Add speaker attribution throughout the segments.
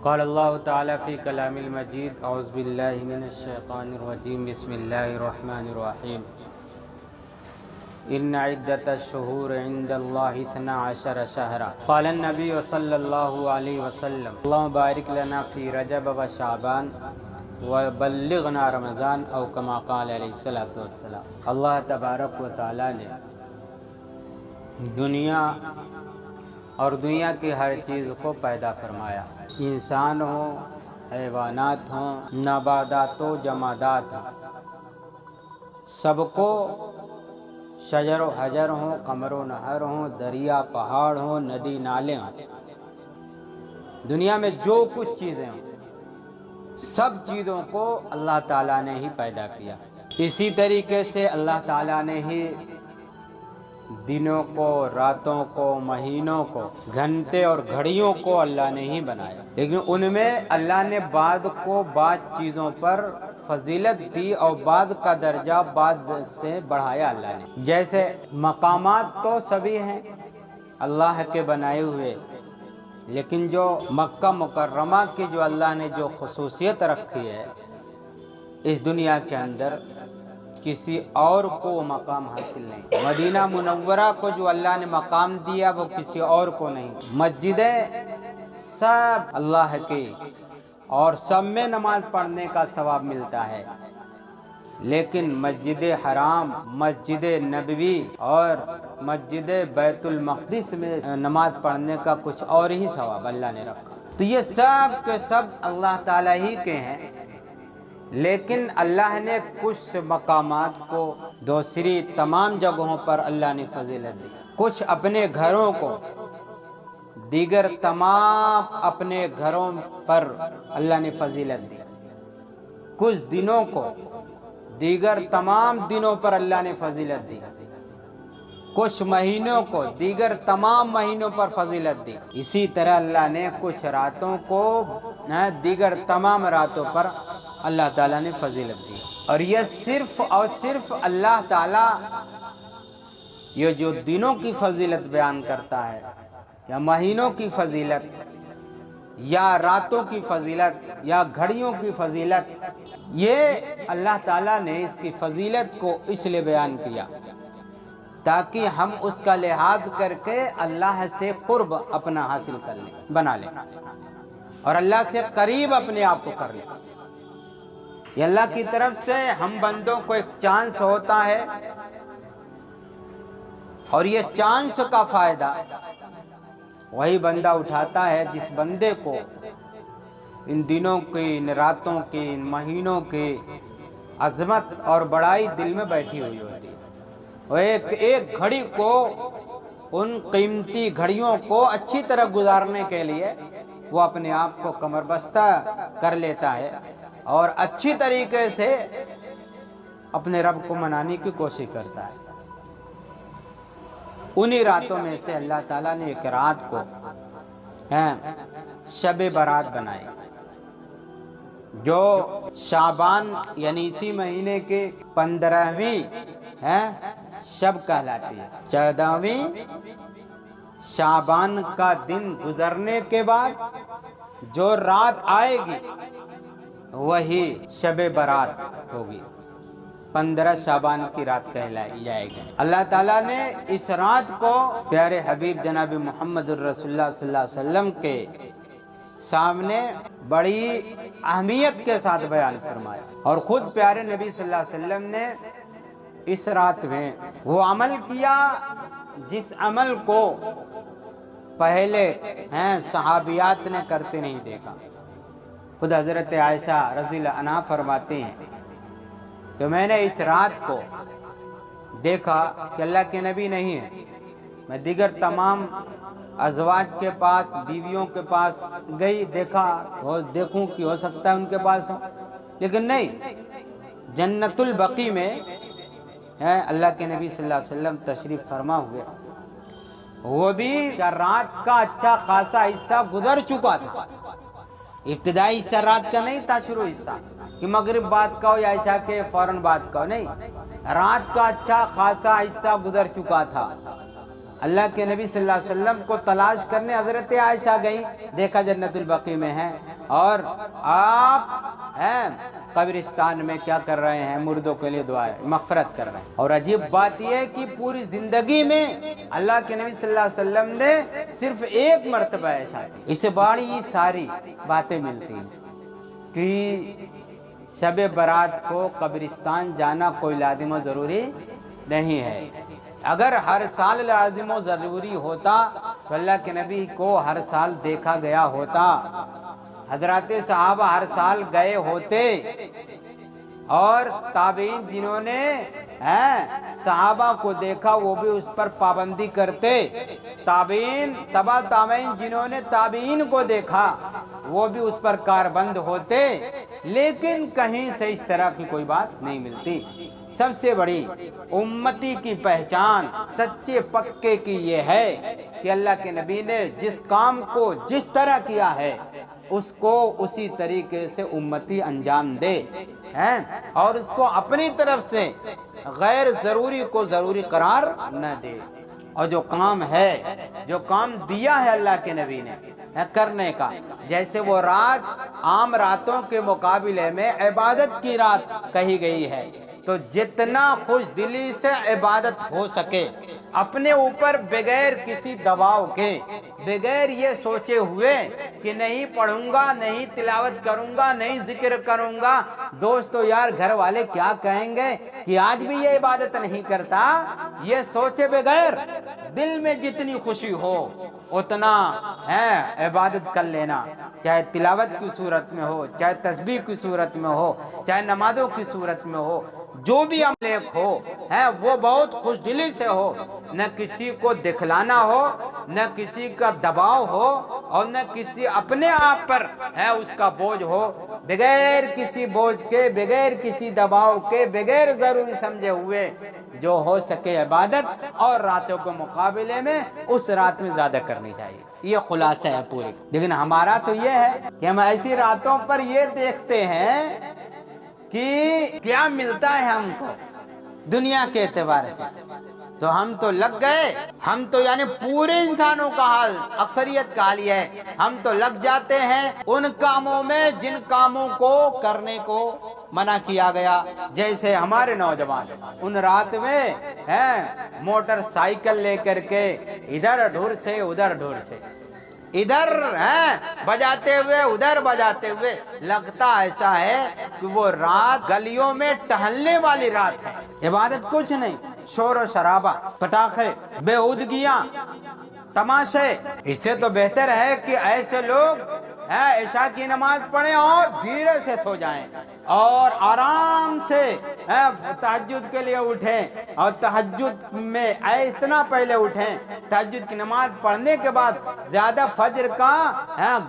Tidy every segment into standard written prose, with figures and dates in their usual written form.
Speaker 1: قال اللہ تعالی فی کلام المجید اعوذ باللہ من الشیطان الرجیم بسم اللہ الرحمن الرحیم ان عدت الشہور عند اللہ 12 شہرا قال النبی صلی اللہ علیہ وسلم اللہم بارک لنا فی رجب و شعبان وبلغنا رمضان او کما قال علیہ السلام۔ اللہ تبارک و تعالی نے دنیا اور دنیا کی ہر چیز کو پیدا فرمایا، انسان ہوں، حیوانات ہوں، نباتات و جمادات ہوں، سب کو شجر و حجر ہوں، قمر و نہر ہوں، دریا پہاڑ ہوں، ندی نالے ہوں، دنیا میں جو کچھ چیزیں ہوں سب چیزوں کو اللہ تعالیٰ نے ہی پیدا کیا۔ اسی طریقے سے اللہ تعالیٰ نے ہی دنوں کو، راتوں کو، مہینوں کو، گھنٹے اور گھڑیوں کو اللہ نے ہی بنایا، لیکن ان میں اللہ نے بعض کو بعض چیزوں پر فضیلت دی اور بعض کا درجہ بعض سے بڑھایا اللہ نے۔ جیسے مقامات تو سبھی ہیں اللہ کے بنائے ہوئے، لیکن جو مکہ مکرمہ کی جو اللہ نے جو خصوصیت رکھی ہے اس دنیا کے اندر، کسی اور کو وہ مقام حاصل نہیں۔ مدینہ منورہ کو جو اللہ نے مقام دیا وہ کسی اور کو نہیں۔ مسجدیں سب اللہ کی اور سب میں نماز پڑھنے کا ثواب ملتا ہے، لیکن مسجد حرام، مسجد نبوی اور مسجد بیت المقدس میں نماز پڑھنے کا کچھ اور ہی ثواب اللہ نے رکھا۔ تو یہ سب کے سب اللہ تعالیٰ ہی کے ہیں، لیکن اللہ نے کچھ مقامات کو دوسری تمام جگہوں پر اللہ نے فضیلت دی، کچھ اپنے گھروں کو دیگر تمام اپنے گھروں پر اللہ نے فضیلت دی، کچھ دنوں کو دیگر تمام دنوں پر اللہ نے فضیلت دی، کچھ مہینوں کو دیگر تمام مہینوں پر فضیلت دی، اسی طرح اللہ نے کچھ راتوں کو دیگر تمام راتوں پر اللہ تعالیٰ نے فضیلت دی۔ اور یہ صرف اور صرف اللہ تعالیٰ یہ جو دنوں کی فضیلت بیان کرتا ہے یا مہینوں کی فضیلت یا راتوں کی فضیلت یا گھڑیوں کی فضیلت، یہ اللہ تعالیٰ نے اس کی فضیلت کو اس لیے بیان کیا تاکہ ہم اس کا لحاظ کر کے اللہ سے قرب اپنا حاصل کر لیں، بنا لیں اور اللہ سے قریب اپنے آپ کو کر لیں۔ یہ اللہ کی طرف سے ہم بندوں کو ایک چانس ہوتا ہے، اور یہ چانس کا فائدہ وہی بندہ اٹھاتا ہے جس بندے کو ان دنوں کی، ان راتوں کی، ان مہینوں کی عظمت اور بڑائی دل میں بیٹھی ہوئی ہوتی ہے۔ وہ ایک گھڑی کو، ان قیمتی گھڑیوں کو اچھی طرح گزارنے کے لیے وہ اپنے آپ کو کمر بستہ کر لیتا ہے اور اچھی طریقے سے اپنے رب کو منانے کی کوشش کرتا ہے۔ انہی راتوں میں سے اللہ تعالیٰ نے ایک رات کو شب برات بنائی، جو شعبان یعنی اسی مہینے کے 15ویں شب کہلاتی ہے۔ 14ویں شعبان کا دن گزرنے کے بعد جو رات آئے گی وہی شب برات ہوگی، 15 شعبان کی رات کہلائی جائے گی۔ اللہ تعالیٰ نے اس رات کو پیارے حبیب جناب محمد الرسول اللہ صلی اللہ علیہ وسلم کے سامنے بڑی اہمیت کے ساتھ بیان فرمایا، اور خود پیارے نبی صلی اللہ علیہ وسلم نے اس رات میں وہ عمل کیا جس عمل کو پہلے صحابیات نے کرتے نہیں دیکھا۔ خود حضرت عائشہ رضی اللہ عنہا فرماتی ہیں کہ میں نے اس رات کو دیکھا کہ اللہ کے نبی نہیں ہے، میں دیگر تمام ازواج کے پاس، بیویوں کے پاس گئی، دیکھوں کہ ہو سکتا ہے ان کے پاس ہو، لیکن نہیں، جنت البقیع میں اللہ کے نبی صلی اللہ علیہ وسلم تشریف فرما ہوئے، وہ بھی رات کا اچھا خاصا حصہ گزر چکا تھا، ابتدائی حصہ رات کا نہیں تھا، شروع حصہ کہ مغرب بعد کا ہو یا عشاء کے فوراً بعد کا ہو، نہیں، رات کا اچھا خاصا حصہ گزر چکا تھا، اللہ کے نبی صلی اللہ علیہ وسلم کو تلاش کرنے حضرت عائشہ گئی، دیکھا جنت البقیع میں ہیں، اور آپ ہیں قبرستان میں کیا کر رہے ہیں؟ مردوں کے لیے دعائیں مغفرت کر رہے ہیں۔ اور عجیب بات یہ ہے کہ پوری زندگی میں اللہ کے نبی صلی اللہ علیہ وسلم نے صرف ایک مرتبہ ایسا کیا۔ اس سے بڑی ساری باتیں ملتی ہیں کہ شب برات کو قبرستان جانا کوئی لازم و ضروری نہیں ہے۔ اگر ہر سال لازم و ضروری ہوتا تو اللہ کے نبی کو ہر سال دیکھا گیا ہوتا، حضرات صحابہ ہر سال گئے ہوتے، اور تابعین جنہوں نے صحابہ کو دیکھا وہ بھی اس پر پابندی کرتے، تابعین تبع تابعین جنہوں نے تابعین کو دیکھا وہ بھی اس پر کاربند ہوتے، لیکن کہیں سے اس طرح کی کوئی بات نہیں ملتی۔ سب سے بڑی امتی کی پہچان سچے پکے کی یہ ہے کہ اللہ کے نبی نے جس کام کو جس طرح کیا ہے اس کو اسی طریقے سے امتی انجام دے، اور اس کو اپنی طرف سے غیر ضروری کو ضروری قرار نہ دے۔ اور جو کام ہے، جو کام دیا ہے اللہ کے نبی نے کرنے کا، جیسے وہ رات عام راتوں کے مقابلے میں عبادت کی رات کہی گئی ہے، تو جتنا خوش دلی سے عبادت ہو سکے اپنے اوپر بغیر کسی دباؤ کے، بغیر یہ سوچے ہوئے کہ نہیں پڑھوں گا، نہیں تلاوت کروں گا، نہیں ذکر کروں گا، دوستو یار گھر والے کیا کہیں گے کہ آج بھی یہ عبادت نہیں کرتا، یہ سوچے بغیر دل میں جتنی خوشی ہو اتنا عبادت کر لینا، چاہے تلاوت کی صورت میں ہو، چاہے تسبیح کی صورت میں ہو، چاہے نمازوں کی صورت میں ہو، جو بھی عمل ہو وہ بہت خوش دلی سے ہو، نہ کسی کو دکھلانا ہو، نہ کسی کا دباؤ ہو، اور نہ کسی اپنے آپ پر اس کا بوجھ ہو، بغیر کسی بوجھ کے، بغیر کسی دباؤ کے، بغیر ضروری سمجھے ہوئے جو ہو سکے عبادت، اور راتوں کے مقابلے میں اس رات میں زیادہ کرنی چاہیے۔ یہ خلاصہ ہے پوری۔ لیکن ہمارا تو یہ ہے کہ ہم ایسی راتوں پر یہ دیکھتے ہیں کہ کیا ملتا ہے ہم کو دنیا کے اعتبار سے، تو ہم تو لگ گئے، ہم تو یعنی پورے انسانوں کا حال، اکثریت کا حال یہ ہے، ہم تو لگ جاتے ہیں ان کاموں میں جن کاموں کو کرنے کو منع کیا گیا۔ جیسے ہمارے نوجوان ان رات میں موٹر سائیکل لے کر کے ادھر ڈھور سے ادھر ڈھور سے، ادھر بجاتے ہوئے ادھر بجاتے ہوئے، لگتا ایسا ہے کہ وہ رات گلیوں میں ٹہلنے والی رات ہے، عبادت کچھ نہیں، شور و شرابہ، پٹاخے، بےہودگیاں، تماشے۔ اس سے تو بہتر ہے کہ ایسے لوگ عشاء کی نماز پڑھیں اور دھیرے سے سو جائیں، اور آرام سے تہجد کے لیے اٹھیں، اور تہجد میں اتنا پہلے اٹھیں، تہجد کی نماز پڑھنے کے بعد زیادہ فجر کا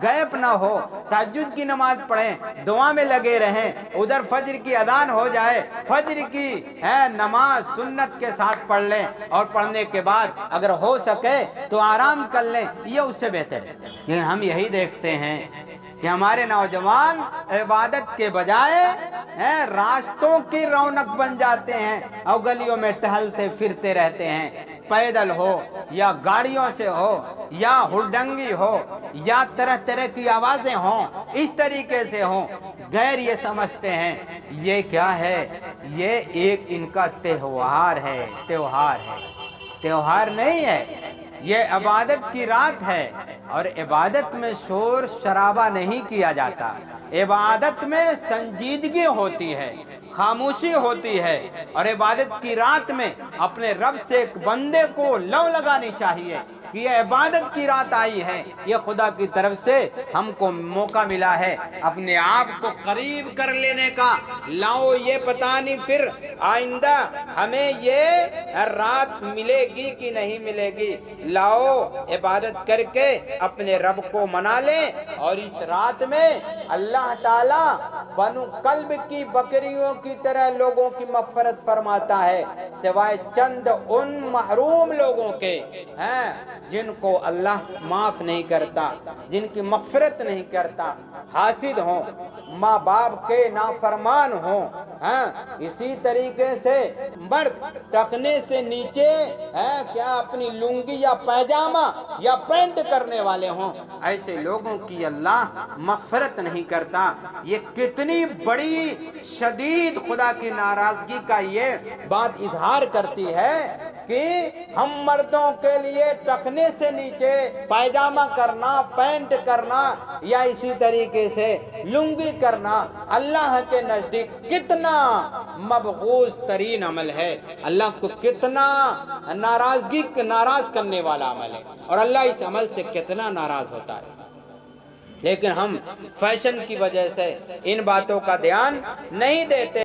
Speaker 1: گیپ نہ ہو، تہجد کی نماز پڑھیں، دعا میں لگے رہیں، ادھر فجر کی اذان ہو جائے، فجر کی نماز سنت کے ساتھ پڑھ لیں، اور پڑھنے کے بعد اگر ہو سکے تو آرام کر لیں، یہ اس سے بہتر ہے۔ لیکن ہم یہی دیکھتے ہیں کہ ہمارے نوجوان عبادت کے بجائے راستوں کی رونق بن جاتے ہیں، اور گلیوں میں ٹہلتے پھرتے رہتے ہیں، پیدل ہو یا گاڑیوں سے ہو یا ہلڈنگی ہو یا طرح طرح کی آوازیں ہوں، اس طریقے سے ہوں، غیر یہ سمجھتے ہیں یہ کیا ہے، یہ ایک ان کا تہوار ہے، تہوار نہیں ہے، یہ عبادت کی رات ہے، اور عبادت میں شور شرابہ نہیں کیا جاتا، عبادت میں سنجیدگی ہوتی ہے، خاموشی ہوتی ہے، اور عبادت کی رات میں اپنے رب سے ایک بندے کو لو لگانی چاہیے کہ یہ عبادت کی رات آئی ہے، یہ خدا کی طرف سے ہم کو موقع ملا ہے اپنے آپ کو قریب کر لینے کا۔ لاؤ یہ پتہ نہیں پھر آئندہ ہمیں یہ رات ملے گی کہ نہیں ملے گی، لاؤ عبادت کر کے اپنے رب کو منا لیں، اور اس رات میں اللہ تعالیٰ بنو قلب کی بکریوں کی طرح لوگوں کی مغفرت فرماتا ہے، سوائے چند ان محروم لوگوں کے جن کو اللہ معاف نہیں کرتا، جن کی مغفرت نہیں کرتا، حاسد ہوں، ماں باپ کے نافرمان ہوں، ہاں اسی طریقے سے مرد ٹخنے سے نیچے کیا اپنی لنگی یا پیجامہ یا پینٹ کرنے والے ہوں، ایسے لوگوں کی اللہ مغفرت نہیں کرتا۔ یہ کتنی بڑی شدید خدا کی ناراضگی کا یہ بات اظہار کرتی ہے کہ ہم مردوں کے لیے ٹخنے سے نیچے پائجامہ کرنا، پینٹ کرنا یا اسی طریقے سے لنگی کرنا اللہ کے نزدیک کتنا مبغوض ترین عمل ہے، اللہ کو کتنا ناراض کرنے والا عمل ہے، اور اللہ اس عمل سے کتنا ناراض ہوتا ہے۔ لیکن ہم فیشن کی وجہ سے ان باتوں کا دھیان نہیں دیتے۔